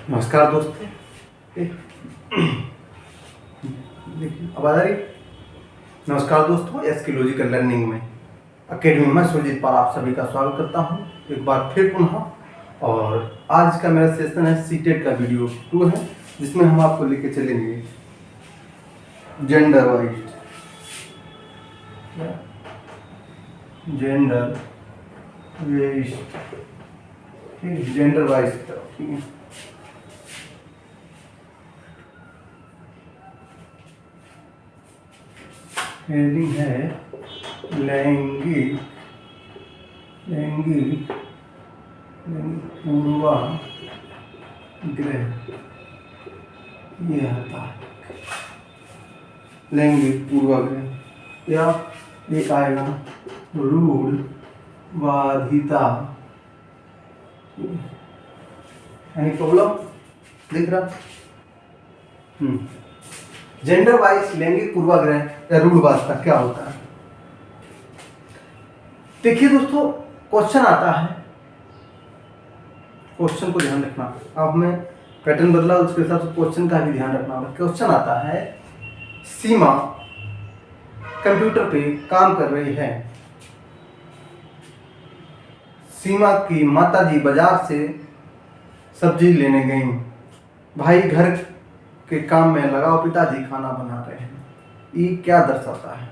नमस्कार दोस्तों। देखिए अब आ रही। नमस्कार दोस्तों, एसके लॉजिकल लर्निंग में अकेडमी में सुरजीत पाल आप सभी का स्वागत करता हूं एक बार फिर पुनः। और आज का मेरा सेशन है सीटेट का वीडियो 2 है, जिसमें हम आपको लेके चलेंगे जेंडर वाइज ठीक है। हेडिंग है लैंगिक पूर्वाग्रह। ये आता है लैंगिक पूर्वाग्रह, या एक आएगा रूढ़वादिता। एनी प्रॉब्लम दिख रहा? जेंडर वाइज लैंगिक पूर्वाग्रह या रूढ़वादिता क्या होता है? देखिए दोस्तों, क्वेश्चन आता है, क्वेश्चन को ध्यान रखना। अब मैं पैटर्न बदला, उसके हिसाब से क्वेश्चन का भी ध्यान रखना होगा। क्वेश्चन आता है, सीमा कंप्यूटर पे काम कर रही है। सीमा की माताजी बाजार से सब्जी लेने गई। भाई घर के काम में लगाओ, पिताजी खाना बना रहे हैं। ये क्या दर्शाता है?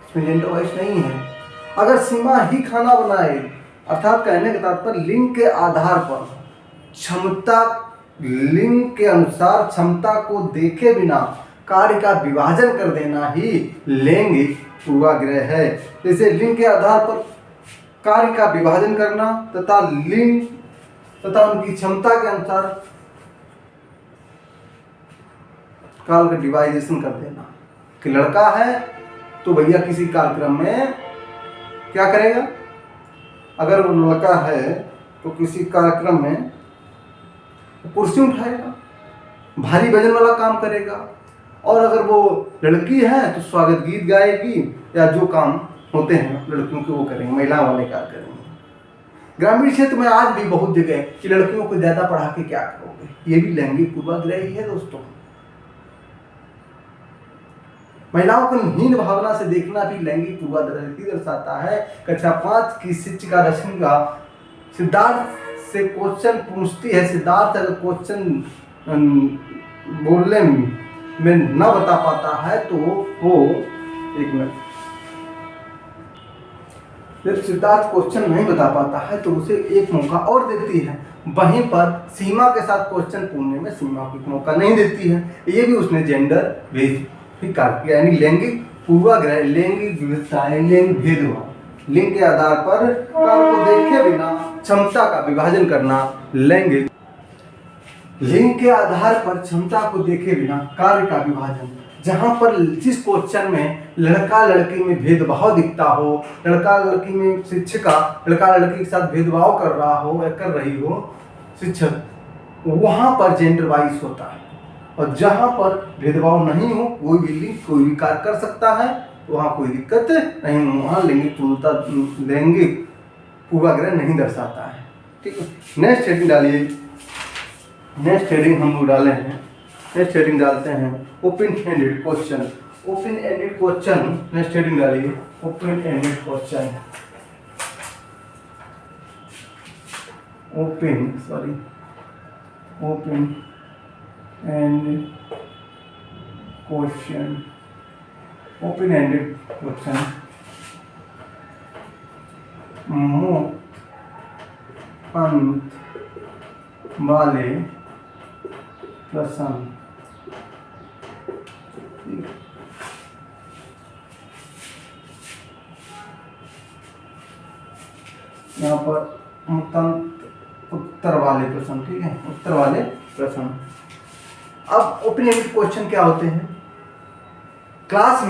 इसमें जेंडर वाइज नहीं है। अगर सीमा ही खाना बनाए, अर्थात कहने के तात्पर्य लिंग के आधार पर क्षमता, लिंग के अनुसार क्षमता को देखे बिना कार्य का विभाजन कर देना ही लैंगिक पूर्वाग्रह है। जैसे लिंग के आधार पर कार्य का विभाजन करना तथा लिंग तथा उनकी क्षमता के अनुसार काल का डिवाइजेशन कर देना। कि लड़का है तो भैया किसी कार्यक्रम में क्या करेगा? अगर वो लड़का है तो किसी कार्यक्रम में कुर्सी उठाएगा, भारी वजन वाला काम करेगा। और अगर वो लड़की है तो स्वागत गीत गाएगी, या जो काम होते हैं लड़कियों के वो करेंगे, महिला वाले कार्य करेंगे। ग्रामीण क्षेत्र में आज भी बहुत जगह कि लड़कियों को ज्यादा पढ़ा के क्या करोगे, ये भी लैंगिक पूर्वाग्रह ही है दोस्तों। महिलाओं को हीन भावना से देखना भी लैंगिक पूर्वाग्रह दर्शाता है। कक्षा 5 की शिक्षिका रश्मिका सिद्धार्थ से क्वेश्चन पूछती है। सिद्धार्थ अगर क्वेश्चन बोलने में न बता पाता है तो वो, एक मिनट, जब सिद्धार्थ क्वेश्चन नहीं बता पाता है तो उसे एक मौका और देती है। वहीं पर सीमा के साथ क्वेश्चन पूछने में सीमा को एक मौका नहीं देती है। ये भी उसने जेंडर स्वीकार किया, यानी लैंगिक पूर्वाग्रह, लैंगिक विविधता, लैंगिक भेदभाव, लिंग के आधार पर कार्य को देखे बिना क्षमता का विभाजन करना लैंगिक। लिंग के आधार पर क्षमता को देखे बिना कार्य का विभाजन, जहां पर जिस क्वेश्चन में लड़का लड़की में भेदभाव दिखता हो, लड़का लड़की में शिक्षिका लड़का लड़की के साथ भेदभाव कर रहा हो या कर रही हो शिक्षक, वहां पर जेंडर वाइज होता है। और जहां पर भेदभाव नहीं हो, कोई भी लिंग कोई भी कार्य कर सकता है, वहां कोई दिक्कत नहीं, वहां लैंगिक पूर्वाग्रह नहीं दर्शाता है। ठीक है, नेक्स्ट हेडिंग डालिए। नेक्स्ट हेडिंग हम लोग डाले हैं, नेक्स्ट हेडिंग डालते हैं open ended question. Open ended question, next heading डालिए open ended question. Open ended question, open ended question, मुक्त अंत वाले प्रश्न। यहाँ पर मुक्त उत्तर वाले प्रश्न, ठीक है, उत्तर वाले प्रश्न। अब ओपन एंडेड क्वेश्चन क्या होते हैं? क्लास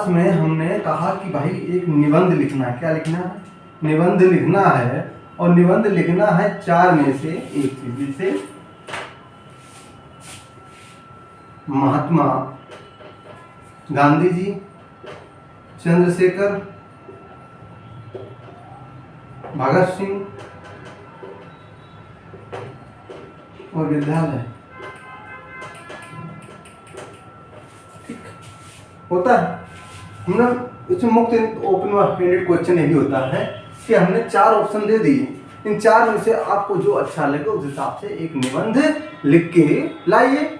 में हमने कहा कि भाई एक निबंध लिखना है। क्या लिखना है? निबंध लिखना है। और निबंध लिखना है 4 में से एक चीज, जैसे महात्मा गांधी जी, चंद्रशेखर भगत सिंह और विद्यालय, ठीक होता है। हमने इसमें मुख्य ओपन एंडेड क्वेश्चन यही होता है कि हमने 4 ऑप्शन दे दिए, इन 4 में से आपको जो अच्छा लगे उस हिसाब से एक निबंध लिख के लाइए।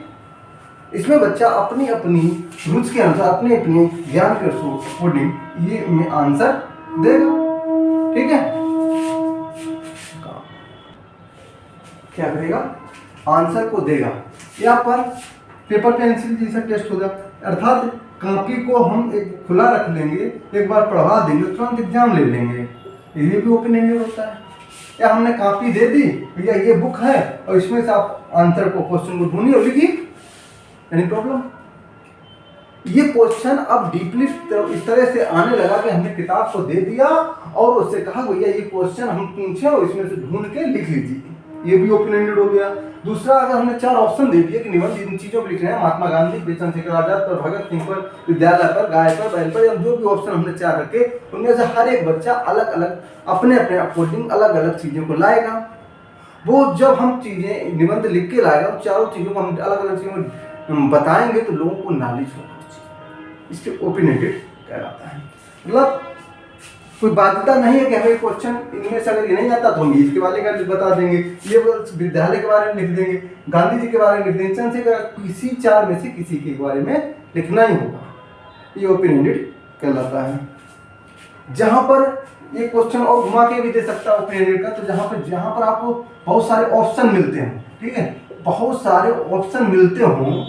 इसमें बच्चा अपनी अपनी रुचि के अनुसार, अपने अपने ज्ञान के अकॉर्डिंग ये में आंसर देगा, ठीक है। क्या करेगा? आंसर को देगा। यहाँ पर पेपर पेंसिल जैसा टेस्ट होगा, अर्थात कॉपी को हम एक खुला रख लेंगे, एक बार पढ़वा देंगे, तुरंत एग्जाम ले लेंगे, ये भी ओपन एंडेड होता है। या हमने कॉपी दे दी, भैया ये बुक है और इसमें से आप आंसर को, क्वेश्चन को ढूंढिए और लिखिए, एनी प्रॉब्लम। ये क्वेश्चन अब डीपली इस तरह से आने लगा कि हमने किताब को दे दिया और उससे कहा भैया ये क्वेश्चन हम पूछे और इसमें से ढूंढ के लिख लीजिए, ये भी ओपन एंडेड हो गया। दूसरा, अगर हमने 4 ऑप्शन दे दिए कि निबंध इन चीजों पर लिख रहे हैं, महात्मा गांधी पर, चंद्रशेखर आजाद पर, भगत सिंह पर, विद्यालय पर, गाय पर, बैल पर, या जो भी ऑप्शन हमने 4 रखे, उनमें से हर एक बच्चा अलग अलग अपने अपने अकॉर्डिंग अलग अलग चीजों को लाएगा। वो जब हम चीजें निबंध लिख के लाएगा, चारों चीजों को हम अलग अलग चीजों में बताएंगे तो लोगों को नॉलेज होगा, इसके ओपन एंडेड कहलाता है। मतलब कोई बाध्यता नहीं है कि हमें क्वेश्चन इनमें से अगर ये नहीं आता तो हम इसके बारे में बता देंगे, ये विद्यालय के बारे में लिख देंगे, गांधी जी के बारे में लिख देंगे, चंद्रशेखर, किसी 4 में से किसी के बारे में लिखना ही होगा, ये ओपन एंडेड कहलाता है। जहां पर ये क्वेश्चन और घुमा के भी दे सकता है ओपन एंडेड का, तो जहां पर आपको बहुत सारे ऑप्शन मिलते हैं, ठीक है, बहुत सारे ऑप्शन मिलते हों,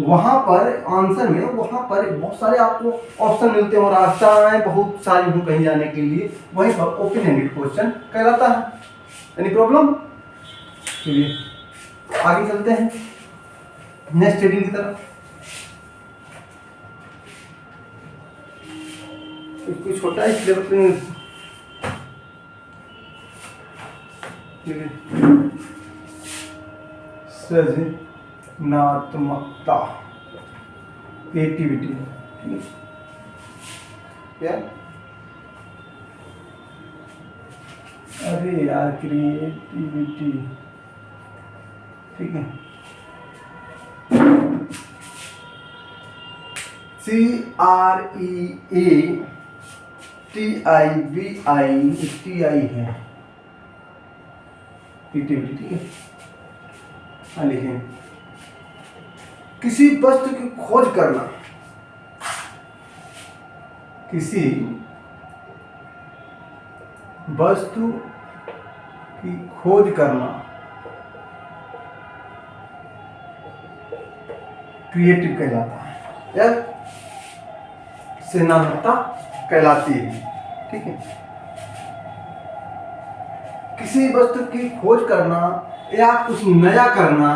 वहां पर आंसर में वहां पर बहुत सारे आपको ऑप्शन मिलते हो, रास्ताएं बहुत सारी हो कहीं जाने के लिए, वहीं पर ओपन एंडेड क्वेश्चन कहलाता है। Any problem? चलिए आगे चलते हैं नेक्स्ट हेडिंग की तरफ। कुछ छोटा है इसलिए सृजनात्मकता, क्रिएटिविटी, क्या? अरे यार, क्रिएटिविटी, ठीक है। CREATIVITI है क्रिएटिविटी, ठीक है। लिखें, किसी वस्तु की खोज करना, किसी वस्तु की खोज करना क्रिएटिव कहलाता है या सृजनात्मकता कहलाती है, ठीक है। किसी वस्तु की खोज करना या कुछ नया करना,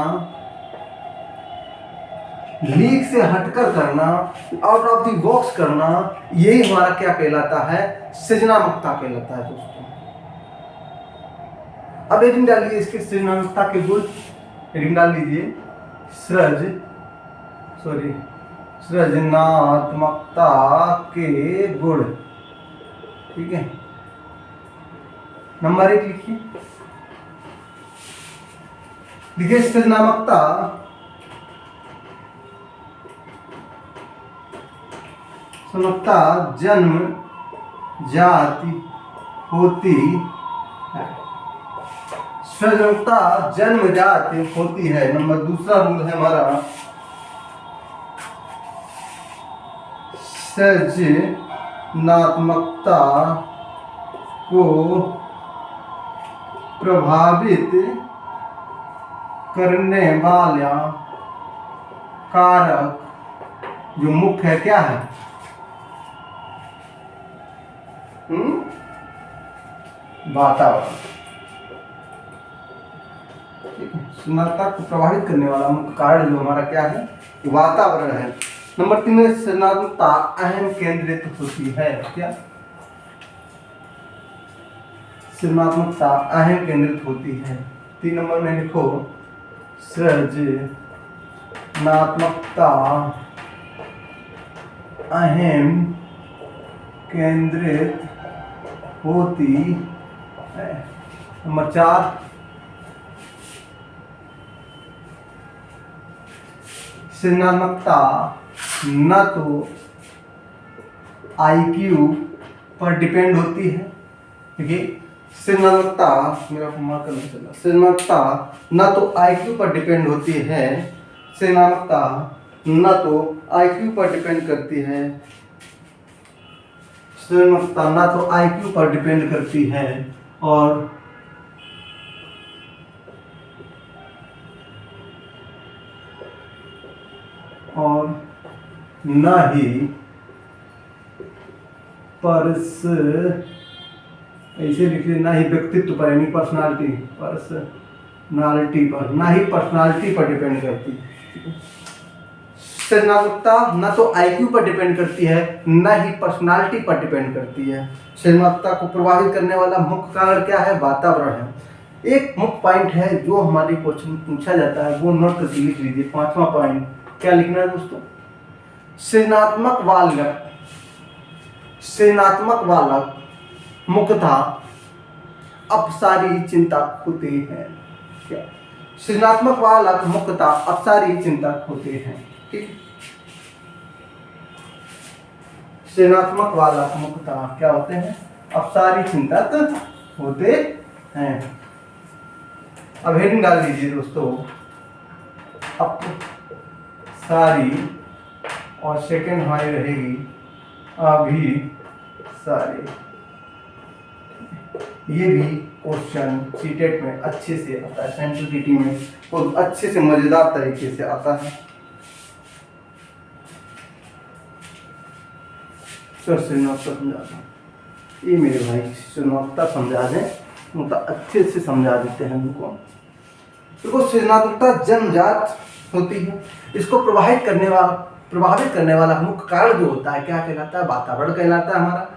लीक से हटकर करना, आउट ऑफ द बॉक्स करना, यही हमारा क्या कहलाता है? सृजनात्मकता कहलाता है दोस्तों। अब हेडिंग डालिए इसके सृजनात्मकता के गुण, हेडिंग डाल लीजिए सृजनात्मकता के गुण, ठीक है। नंबर 1 लिखिए, देखिए सृजनात्मकता जन्म जाति होती है, सृजनात्मकता जन्म जाति होती है। नंबर 2 रूल है हमारा, सृजनात्मकता को प्रभावित करने वाला कारक जो मुख्य है, क्या है? वातावरण, सृजनात्मकता को प्रभावित करने वाला मुख्य कारण जो हमारा क्या है? वातावरण है। नंबर 3 में सृजनात्मकता अहम केंद्रित होती है, क्या? सृजनात्मकता अहम केंद्रित होती है। 3 नंबर में लिखो, सृजनात्मकता अहम केंद्रित होती नंबर 4, सृजनात्मकता न तो IQ पर डिपेंड होती है, ठीक है। सृजनात्मकता, मेरा मार्कर नहीं चल रहा, सृजनात्मकता न तो IQ पर डिपेंड होती है, सृजनात्मकता न तो IQ पर डिपेंड करती है, सृजनात्मकता न तो IQ पर डिपेंड करती है और न ही ऐसे लिखिए, ना ही व्यक्तित्व पर यानी पर्सनालिटी पर, ना ही पर्सनालिटी पर डिपेंड करती है। सृजनात्मकता न तो IQ पर डिपेंड करती है, न ही पर्सनालिटी पर डिपेंड करती है। सृजनात्मकता को प्रभावित करने वाला मुख्य कारण क्या है? वातावरण है। एक मुख्य पॉइंट है जो हमारे क्वेश्चन पूछा जाता है, वो नोट करके लिख लीजिए। 5वां पॉइंट क्या लिखना है दोस्तों? सृजनात्मक बालक मुख्यतः अपसारी चिंतक होते हैं। क्या? सृजनात्मक बालक मुख्यतः अपसारी चिंतक होते हैं, ठीक। सृजनात्मक बालक मुख्यतः क्या होते हैं? अपसारी चिंतक होते हैं। अब हेडिंग डाल दीजिए दोस्तों, अपसारी, और सेकंड हमारी रहेगी अभिसारी। ये भी क्वेश्चन सीटेट में अच्छे से आता है, सेंट्रल टीटी में बहुत अच्छे से मजेदार तरीके से आता है। सर सृजनात्मकता समझा दें, ये मेरे भाई सृजनात्मकता समझा दें, मतलब अच्छे से समझा देते हैं उनको। देखो, सृजनात्मकता जन्मजात होती है। इसको प्रभावित करने वाला मुख्य कारण जो होता है क्या कहलाता है? वातावरण कहलाता है हमारा।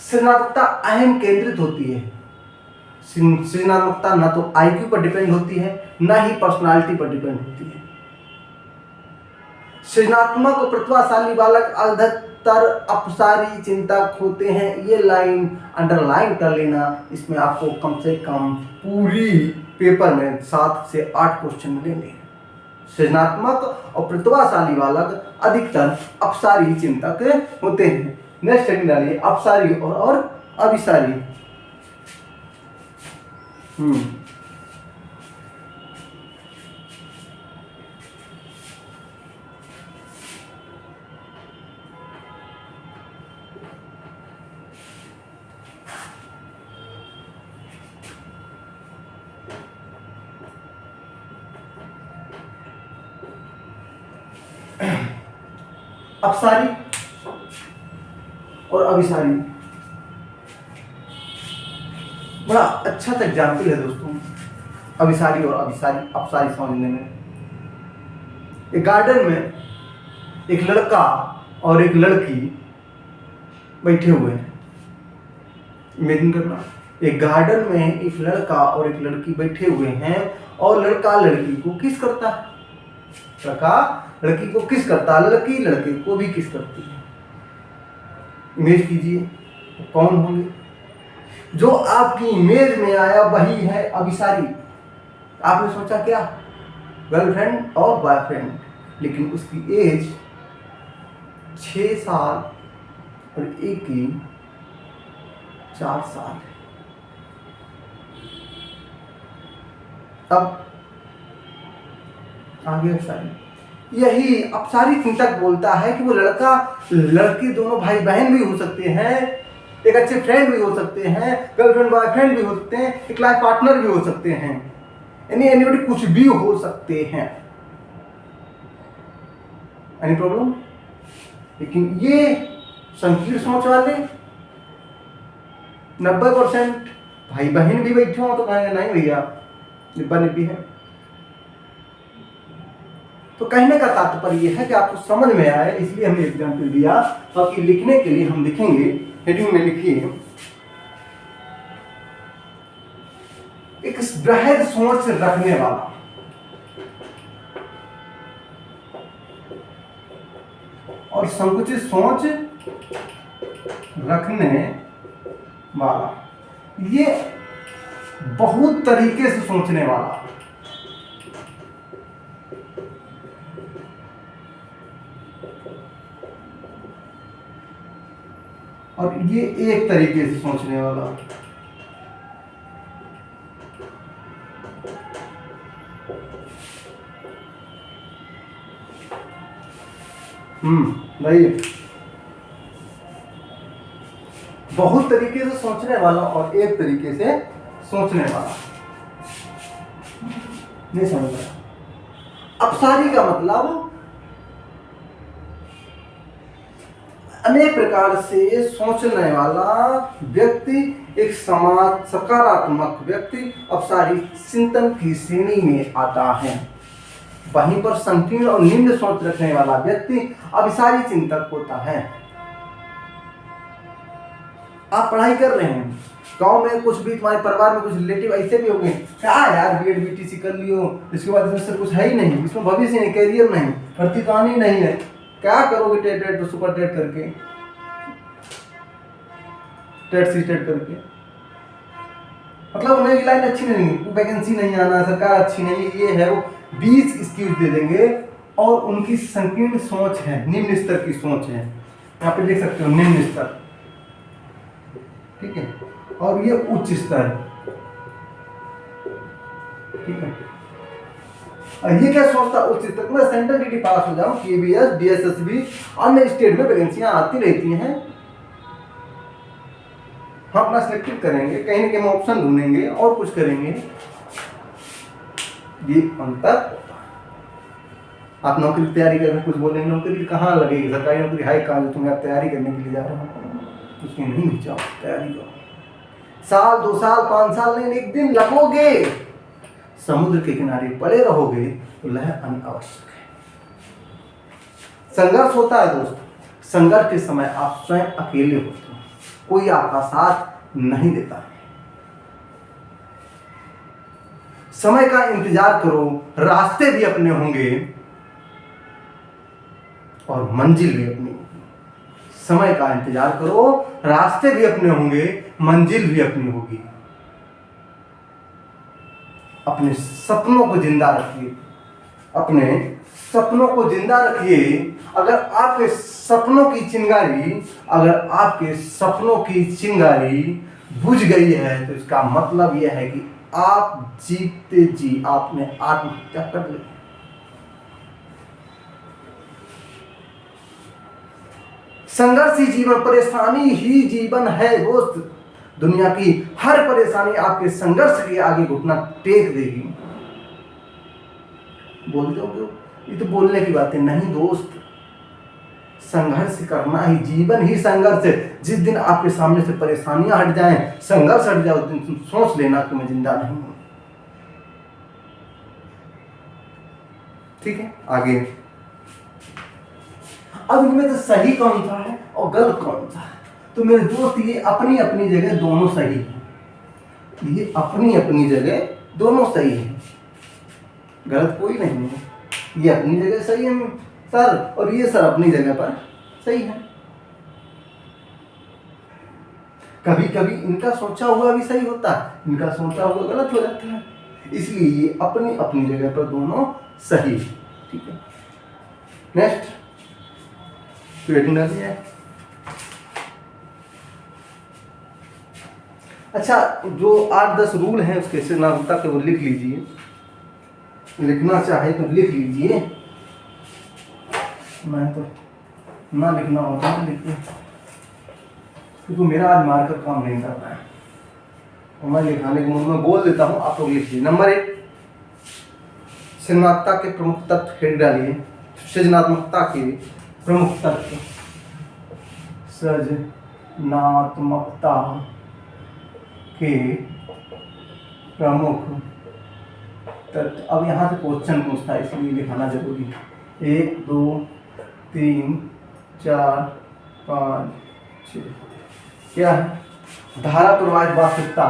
सृजनात्मकता अहम केंद्रित होती है। सृजनात्मकता न तो IQ पर डिपेंड होती है, न ही पर्सनालिटी पर डिपेंड होती है। सृजनात्मक और प्रतिभाशाली बालक अधिकतर अपसारी चिंतक होते हैं। ये लाइन अंडरलाइन कर लेना, इसमें आपको कम से कम पूरी पेपर में 7 से 8 क्वेश्चन मिलेंगे। सृजनात्मक और प्रतिभाशाली बालक अधिकतर अपसारी चिंतक होते हैं। नेक्स्ट हेडिंग डालिए, अपसारी और अभिसारी। अपसारी और अभिसारी बड़ा अच्छा सा एग्जाम्पल है दोस्तों, अभिसारी और अपसारी समझने में। एक गार्डन में एक लड़का और एक लड़की बैठे हुए हैं। इमेजिन करना, एक गार्डन में एक लड़का और एक लड़की बैठे हुए हैं और लड़का लड़की को किस करता है। लड़का लड़की को किस करता है, लड़की लड़के को भी किस करती है। इमेज कीजिए, कौन होंगे? जो आपकी इमेज में आया वही है अभिसारी। आपने सोचा क्या? गर्लफ्रेंड और बॉयफ्रेंड, लेकिन उसकी एज 6 साल और एक की 4 साल। अब आगे अभिसारी, यही अपसारी चिंतक बोलता है कि वो लड़का लड़की दोनों भाई बहन भी हो सकते हैं, एक अच्छे फ्रेंड भी हो सकते हैं, गर्लफ्रेंड बॉयफ्रेंड भी हो सकते हैं, एक लाइफ पार्टनर भी हो सकते हैं, यानी एनीबॉडी कुछ भी हो सकते हैं। Any problem? लेकिन ये संकीर्ण सोच वाले 90% भाई बहन भी बैठे हो तो कहेंगे नहीं भैया निब्बा निब्बी है। तो कहने का तात्पर्य यह है कि आपको समझ में आए, इसलिए हमने एग्जाम्पल दिया। बाकी लिखने के लिए हम लिखेंगे, हेडिंग में लिखिए, एक बृहद सोच रखने वाला। और संकुचित सोच रखने वाला। ये बहुत तरीके से सोचने वाला, और ये एक तरीके से सोचने वाला। भाई बहुत तरीके से सोचने वाला और एक तरीके से सोचने वाला, नहीं समझ रहा। अपसारी का मतलब अनेक प्रकार से सोचने वाला व्यक्ति, एक समाज सकारात्मक व्यक्ति अपसारी चिंतन की श्रेणी में आता है। वहीं पर संकीर्ण और निम्न सोच रखने वाला व्यक्ति अभिसारी चिंतक होता है। आप पढ़ाई कर रहे हैं, गांव में कुछ भी, तुम्हारे परिवार में कुछ रिलेटिव ऐसे भी होंगे, क्या यार बीएड बीटीसी कर लियो, इसके बाद इसमें कुछ है ही नहीं, इसमें भविष्य नहीं, करियर नहीं, भर्ती तो आनी नहीं है, क्या करोगे टेट तो सुपर टेट करके, टेट सी टेट करके, मतलब उन्हें की लाइन अच्छी नहीं, वैकेंसी नहीं आना, सरकार अच्छी नहीं, ये है वो, 20 एक्सक्यूज दे देंगे। और उनकी संकीर्ण सोच है, निम्न स्तर की सोच है, यहाँ पे देख सकते हो निम्न स्तर, ठीक है, और ये उच्च स्तर, ठीक है। और ये क्या सोचता उच्च स्तर, मैं सेंट्रल ड्यूटी पास हो जाऊं, केबीएस बीएसएसबी अन्य स्टेट में वैकेंसियां आती रहती हैं, हम अपना सिलेक्टेड करेंगे, कहीं ना कहीं ऑप्शन ढूंढेंगे और कुछ करेंगे, ये अंतर। आप नौकरी की तैयारी कर रहे हैं, कुछ बोलेंगे नौकरी कहाँ लगेगी, सरकारी नौकरी है कहाँ जो तुम्हें तैयारी करने के लिए जा रहे हो, उसमें नहीं भी जाओ, तैयारी करो, साल 2 साल 5 साल नहीं, एक दिन लगोगे, समुद्र के किनारे पड़े रहोगे तो लहर आनी आवश्यक है। संघर्ष होता है दोस्त, संघर्ष के समय आप स्वयं अकेले होते हो, कोई आपका साथ नहीं देता है। समय का इंतजार करो, रास्ते भी अपने होंगे और मंजिल भी अपनी होगी। समय का इंतजार करो, रास्ते भी अपने होंगे, मंजिल भी अपनी होगी। अपने सपनों को जिंदा रखिए, अपने सपनों को जिंदा रखिए। अगर आपके सपनों की चिंगारी, अगर आपके सपनों की चिंगारी बुझ गई है तो इसका मतलब यह है कि आप जीते जी आपने आत्महत्या कर ली। संघर्ष ही जीवन, परेशानी ही जीवन है दोस्त। दुनिया की हर परेशानी आपके संघर्ष के आगे घुटना टेक देगी। बोलते हो ये तो बोलने की बातें नहीं दोस्त, संघर्ष करना ही, जीवन ही संघर्ष है। जिस दिन आपके सामने से परेशानियां हट जाएं, संघर्ष हट जाए, उस दिन तुम सोच लेना कि मैं जिंदा नहीं हूं। ठीक है, आगे अब इनमें तो सही कौन सा है और गलत कौन सा है? तो मेरे दोस्त ये अपनी अपनी जगह दोनों सही है, ये अपनी अपनी जगह दोनों सही है, गलत कोई नहीं है। ये अपनी जगह सही है सर, और ये सर अपनी जगह पर सही है। कभी कभी इनका सोचा हुआ भी सही होता है, इनका सोचा हुआ गलत हो जाता है, इसलिए ये अपनी अपनी जगह पर दोनों सही है। ठीक है, नेक्स्ट रेटिंग डालिए है। अच्छा, जो 8-10 रूल हैं उसके सृजनात्मकता के वो लिख लीजिए, लिखना चाहे तो लिख लीजिए, मैं तो ना लिखना होता है लिखिए, क्योंकि मेरा आज मार्कर काम नहीं कर रहा है और मैं लिखाने के मूड में बोल देता हूँ, आप लोग लिखिए। नंबर 1, सृजनात्मकता के प्रमुख तत्व हेड डालिए। सृजनात्मकता के प्रमुख तत्व, सृजनात्मकता के प्रमुख तत्व। अब यहाँ से क्वेश्चन पूछता है इसलिए लिखाना जरूरी है। 1 2 3 4 5 6 क्या है? धारा प्रवाहित वास्तविकता,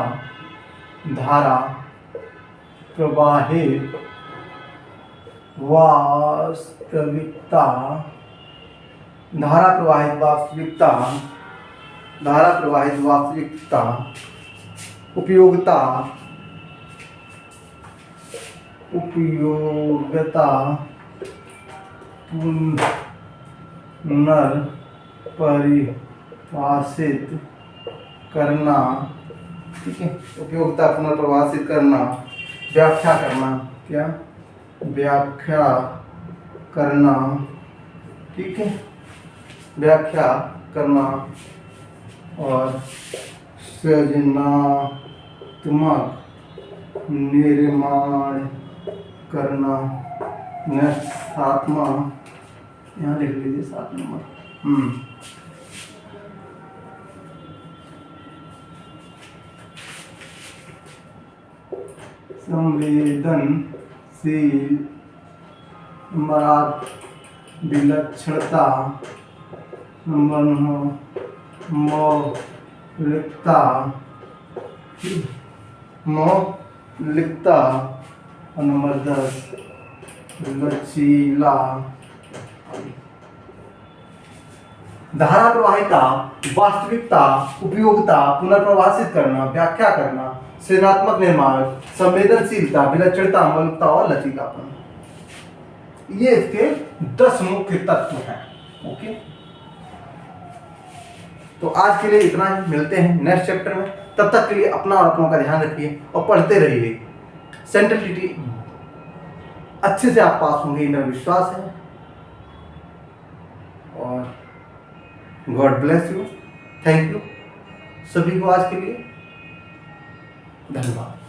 धारा प्रवाहित वास्तविकता, धारा प्रवाहित वास्तविकता, धारा प्रवाहित वास्तविकता, उपयोगिता उपयोगिता पुनर्परिभाषित करना, ठीक है, उपयोगिता पुनर्परिभाषित करना, व्याख्या करना, क्या व्याख्या करना, ठीक है, व्याख्या करना और सृजनात्मक निर्माण करना। नेक्स्ट 7वां, यहाँ लिख लीजिए 7 नंबर। संवेदनशील विलक्षणता, मौलिकता, और नंबर 10 लचीला। धारा प्रवाहिता, वास्तविकता, उपयोगिता, पुनर्प्रभाषित करना, व्याख्या करना, सृजनात्मक निर्माण, संवेदनशीलता, विलक्षणता, मौलिकता और लचीलापन, ये इसके 10 मुख्य तत्व हैं। ओके, तो आज के लिए इतना ही, मिलते हैं नेक्स्ट चैप्टर में। तब तक के लिए अपना और अपनों का ध्यान रखिए और पढ़ते रहिए। सेंट्रलिटी अच्छे से आप पास होंगे, मेरा विश्वास है। और God bless you, thank you सभी को आज के लिए, धन्यवाद।